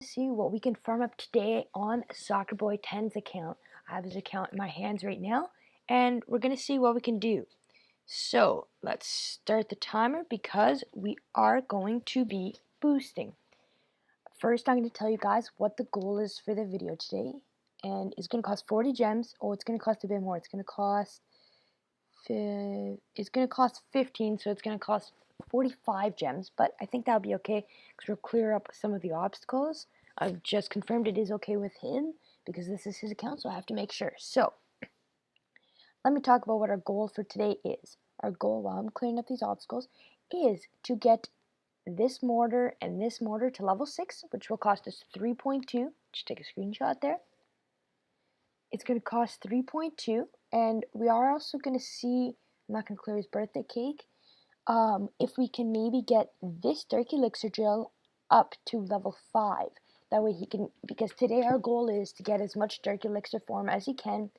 See what we can farm up today on Soccer Boy 10's account. I have his account in my hands right now, and we're going to see what we can do. So let's start the timer because we are going to be boosting. First, I'm going to tell you guys what the goal is for the video today, and it's going to cost 40 gems. Oh, it's going to cost a bit more. It's going to cost 15, so it's going to cost 45 gems, but I think that'll be okay because we'll clear up some of the obstacles. I've just confirmed it is okay with him because this is his account, so I have to make sure. So let me talk about what our goal for today is. Our goal, while I'm clearing up these obstacles, is to get this mortar and this mortar to level 6, which will cost us 3.2. Just take a screenshot there. It's going to cost 3.2, and we are also going to see, I'm not going to clear his birthday cake, if we can maybe get this Dark Elixir drill up to level 5. That way he can, because today our goal is to get as much Dark Elixir form as he can,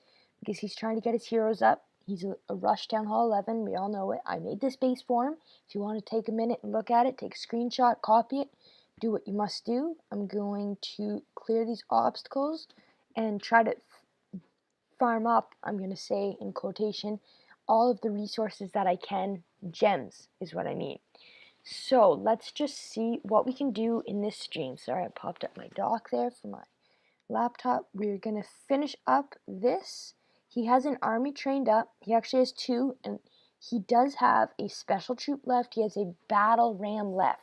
because he's trying to get his heroes up. He's a Rush Town Hall 11, we all know it. I made this base form. If you want to take a minute and look at it, take a screenshot, copy it, do what you must do. I'm going to clear these obstacles and try to farm up, I'm going to say in quotation, all of the resources that I can. Gems is what I mean. So let's just see what we can do in this stream. Sorry, I popped up my dock there for my laptop. We're going to finish up this. He has an army trained up. He actually has 2, and he does have a special troop left. He has a battle ram left,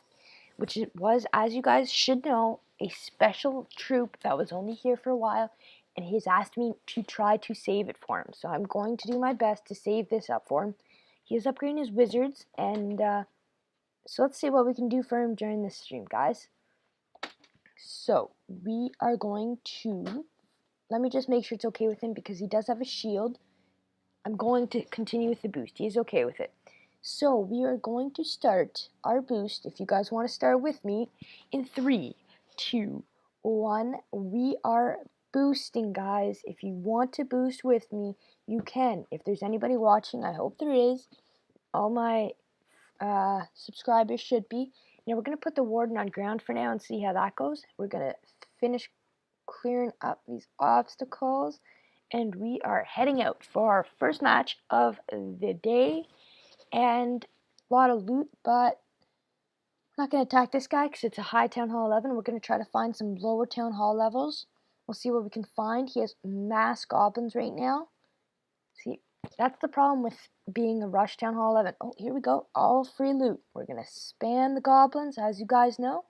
which was, as you guys should know, a special troop that was only here for a while, and he's asked me to try to save it for him. So I'm going to do my best to save this up for him. He is upgrading his wizards, and so let's see what we can do for him during this stream, guys. So we are going to, let me just make sure it's okay with him because he does have a shield. I'm going to continue with the boost. He is okay with it. So we are going to start our boost, if you guys want to start with me, in 3, 2, 1. We are boosting, guys. If you want to boost with me, you can. If there's anybody watching, I hope there is. All my subscribers should be. Now we're going to put the warden on ground for now and see how that goes. We're going to finish clearing up these obstacles, and we are heading out for our first match of the day, and a lot of loot, but I'm not going to attack this guy because it's a high Town Hall 11. We're going to try to find some lower Town Hall levels. We'll see what we can find. He has mass goblins right now. See, that's the problem with being a Rush Town Hall 11. Oh, here we go. All free loot. We're going to spam the goblins, as you guys know.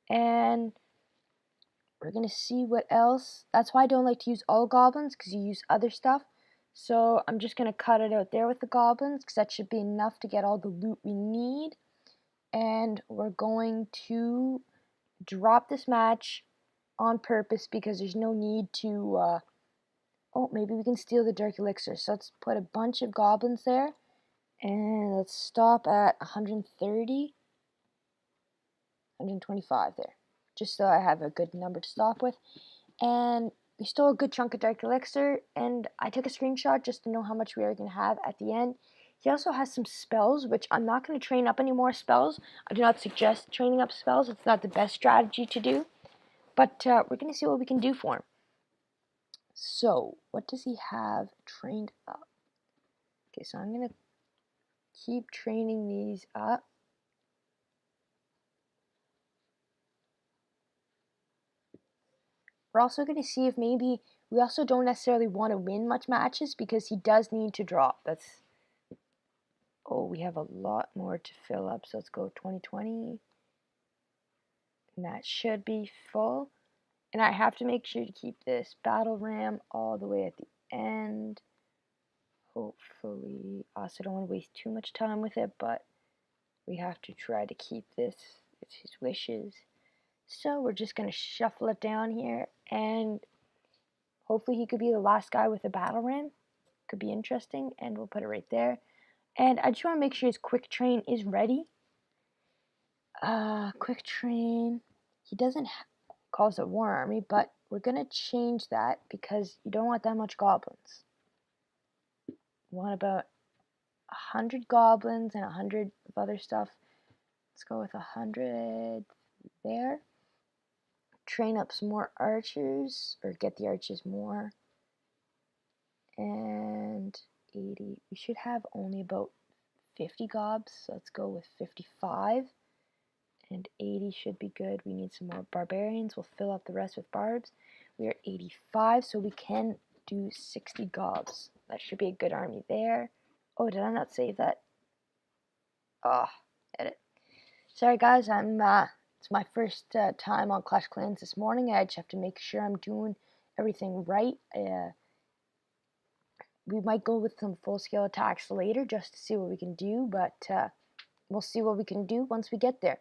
And we're going to see what else. That's why I don't like to use all goblins, because you use other stuff. So I'm just going to cut it out there with the goblins, because that should be enough to get all the loot we need. And we're going to drop this match on purpose, because there's no need to... oh, maybe we can steal the Dark Elixir. So let's put a bunch of goblins there. And let's stop at 130. 125 there. Just so I have a good number to stop with. And we stole a good chunk of Dark Elixir. And I took a screenshot just to know how much we are going to have at the end. He also has some spells, which I'm not going to train up any more spells. I do not suggest training up spells. It's not the best strategy to do. But we're going to see what we can do for him. So, what does he have trained up? Okay, so I'm going to keep training these up. We're also going to see if maybe we also don't necessarily want to win much matches because he does need to drop. That's... oh, we have a lot more to fill up, so let's go 2020. And that should be full. And I have to make sure to keep this battle ram all the way at the end. Hopefully. Also don't want to waste too much time with it, but we have to try to keep this. It's his wishes. So we're just going to shuffle it down here, and hopefully he could be the last guy with a battle ram. Could be interesting, and we'll put it right there. And I just want to make sure his quick train is ready. Quick train. He doesn't calls it War Army, but we're going to change that because you don't want that much goblins. You want about 100 goblins and 100 of other stuff. Let's go with 100 there. train up some more archers, or get the archers more. And 80. We should have only about 50 gobs, so let's go with 55. And 80 should be good. We need some more barbarians. We'll fill up the rest with barbs. We are 85, so we can do 60 gobs. That should be a good army there. Oh, did I not save that? Edit. Sorry guys, it's my first time on Clash Clans this morning. I just have to make sure I'm doing everything right. We might go with some full-scale attacks later just to see what we can do, but we'll see what we can do once we get there.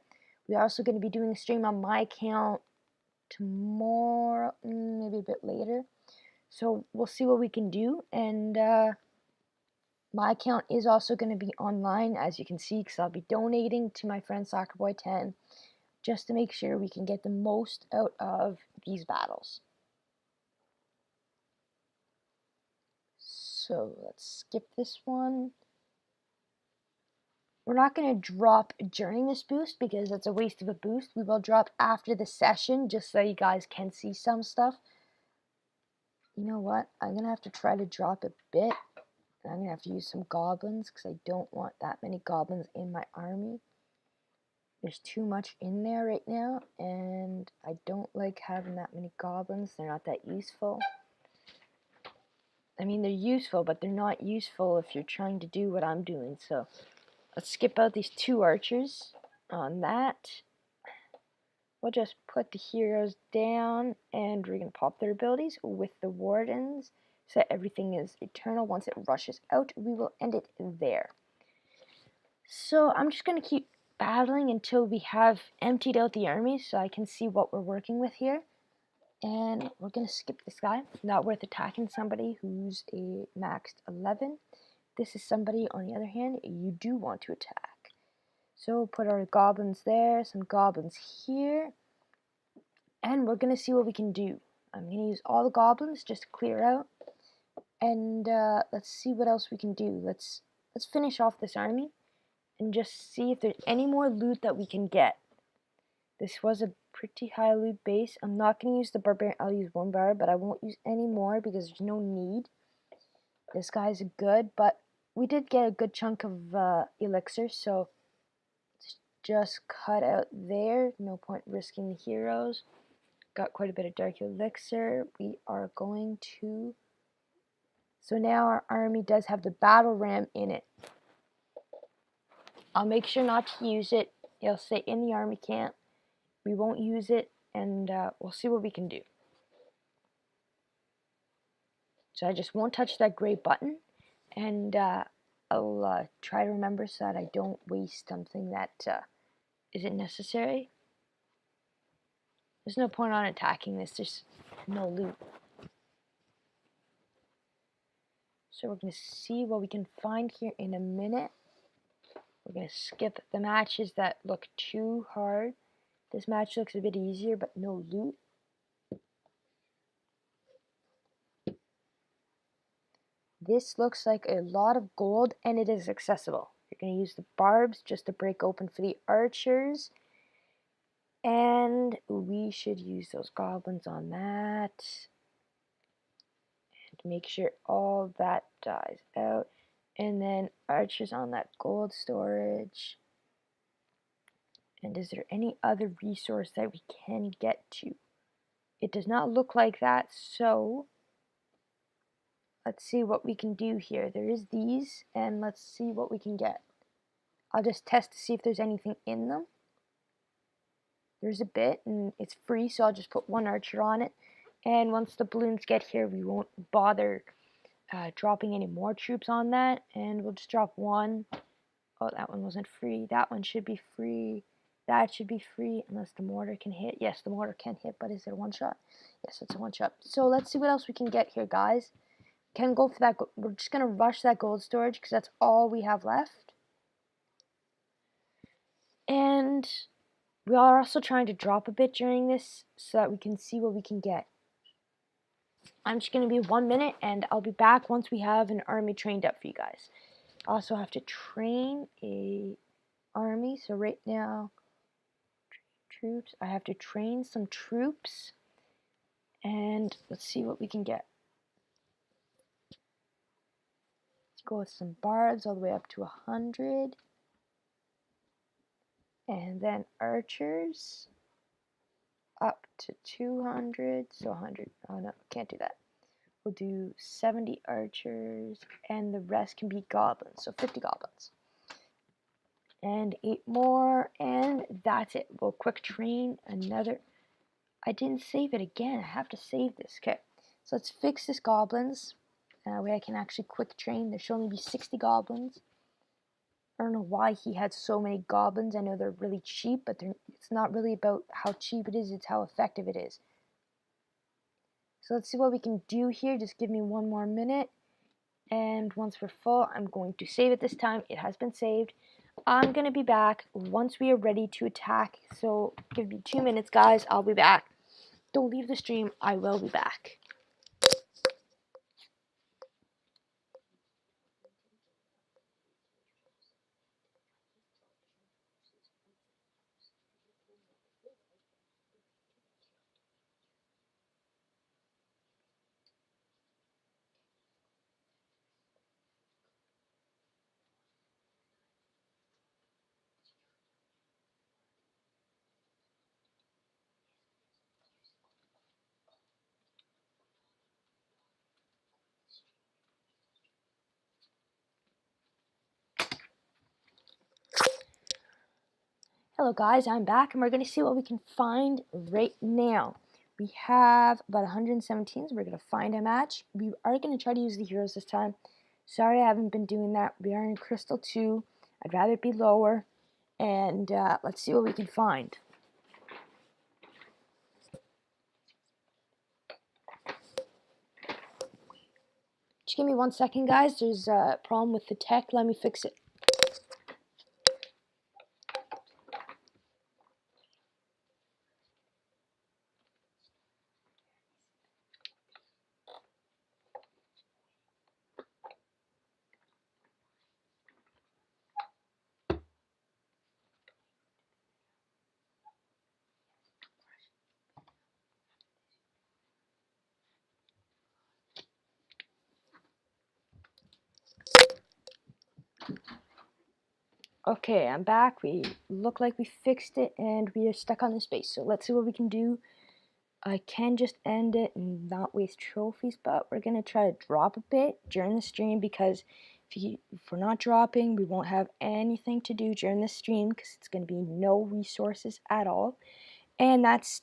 We're also going to be doing a stream on my account tomorrow, maybe a bit later. So we'll see what we can do, and my account is also going to be online, as you can see, because I'll be donating to my friend SoccerBoy10 just to make sure we can get the most out of these battles. So let's skip this one. We're not going to drop during this boost because it's a waste of a boost. We will drop after the session just so you guys can see some stuff. You know what? I'm going to have to try to drop a bit. I'm going to have to use some goblins because I don't want that many goblins in my army. There's too much in there right now, and I don't like having that many goblins. They're not that useful. I mean, they're useful, but they're not useful if you're trying to do what I'm doing. So let's skip out these 2 archers on that. We'll just put the heroes down, and we're going to pop their abilities with the wardens. So everything is eternal. Once it rushes out, we will end it there. So I'm just going to keep battling until we have emptied out the army so I can see what we're working with here. And we're going to skip this guy. Not worth attacking somebody who's a maxed 11. This is somebody, on the other hand, you do want to attack. So put our goblins there, some goblins here. And we're going to see what we can do. I'm going to use all the goblins just to clear out. And let's see what else we can do. Let's finish off this army and just see if there's any more loot that we can get. This was a pretty high loot base. I'm not going to use the barbarian. I'll use 1 barb, but I won't use any more because there's no need. This guy's good, but we did get a good chunk of elixir, so let's just cut out there. No point risking the heroes. Got quite a bit of dark elixir. We are going to... So now our army does have the battle ram in it. I'll make sure not to use it. It'll stay in the army camp. We won't use it, and we'll see what we can do. So I just won't touch that gray button, and I'll try to remember so that I don't waste something that isn't necessary. There's no point on attacking this. There's no loot. So we're going to see what we can find here in a minute. We're going to skip the matches that look too hard. This match looks a bit easier, but no loot. This looks like a lot of gold, and it is accessible. You're going to use the barbs just to break open for the archers. And we should use those goblins on that. And make sure all that dies out. And then archers on that gold storage. And is there any other resource that we can get to? It does not look like that, so let's see what we can do here. There is these, and let's see what we can get. I'll just test to see if there's anything in them. There's a bit, and it's free, so I'll just put 1 archer on it. And once the balloons get here, we won't bother dropping any more troops on that, and we'll just drop 1. Oh, that one wasn't free. That one should be free. That should be free unless the mortar can hit. Yes, the mortar can hit, but is it a 1-shot? Yes, it's a 1-shot. So let's see what else we can get here, guys. Can go for that. We're just going to rush that gold storage because that's all we have left. And we are also trying to drop a bit during this so that we can see what we can get. I'm just going to be 1 minute, and I'll be back once we have an army trained up for you guys. I also have to train a army, so right now... Troops. I have to train some troops. And let's see what we can get. Let's go with some bards all the way up to 100. And then archers up to 200. So 100. Oh no, can't do that. We'll do 70 archers, and the rest can be goblins. So 50 goblins. And 8 more, and that's it. We'll quick train another. I didn't save it again. I have to save this. Okay, so let's fix this goblins. Way I can actually quick train. There should only be 60 goblins. I don't know why he had so many goblins. I know they're really cheap, but it's not really about how cheap it is. It's how effective it is. So let's see what we can do here. Just give me 1 more minute. And once we're full, I'm going to save it this time. It has been saved. I'm going to be back once we are ready to attack. So give me 2 minutes, guys. I'll be back. Don't leave the stream. I will be back. Hello guys, I'm back and we're going to see what we can find right now. We have about 117, so we're going to find a match. We are going to try to use the heroes this time. Sorry I haven't been doing that. We are in Crystal 2. I'd rather it be lower. And let's see what we can find. Just give me 1 second, guys. There's a problem with the tech. Let me fix it. Okay, I'm back. We look like we fixed it and we are stuck on this base. So let's see what we can do. I can just end it and not waste trophies, but we're going to try to drop a bit during the stream because if we're not dropping, we won't have anything to do during the stream because it's going to be no resources at all. And this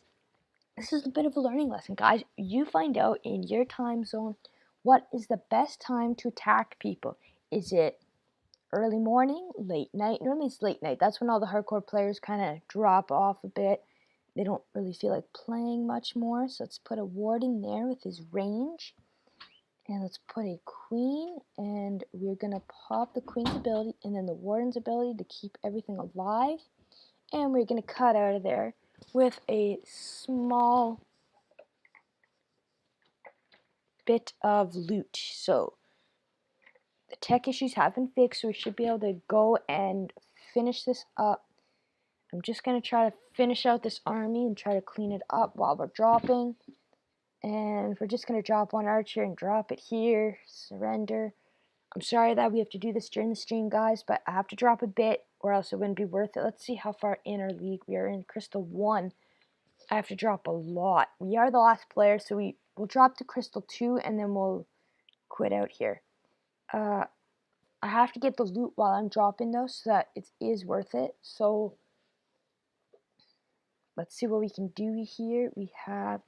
is a bit of a learning lesson, guys. You find out in your time zone what is the best time to attack people. Is it early morning, late night? Normally it's late night. That's when all the hardcore players kind of drop off a bit. They don't really feel like playing much more. So let's put a warden there with his range. And let's put a queen. And we're going to pop the queen's ability and then the warden's ability to keep everything alive. And we're going to cut out of there with a small bit of loot. So the tech issues have been fixed, so we should be able to go and finish this up. I'm just going to try to finish out this army and try to clean it up while we're dropping. And we're just going to drop 1 archer and drop it here. Surrender. I'm sorry that we have to do this during the stream, guys, but I have to drop a bit or else it wouldn't be worth it. Let's see how far in our league we are in. Crystal 1. I have to drop a lot. We are the last player, so we'll drop to Crystal 2 and then we'll quit out here. I have to get the loot while I'm dropping though, so that it is worth it. So let's see what we can do here. We have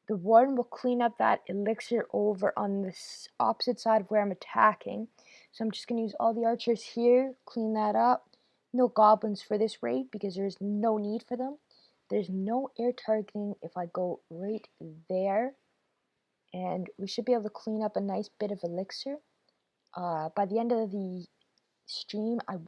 the warden will clean up that elixir over on this opposite side of where I'm attacking. So I'm just going to use all the archers here, clean that up. No goblins for this raid because there's no need for them. There's no air targeting if I go right there. And we should be able to clean up a nice bit of elixir. By the end of the stream, I will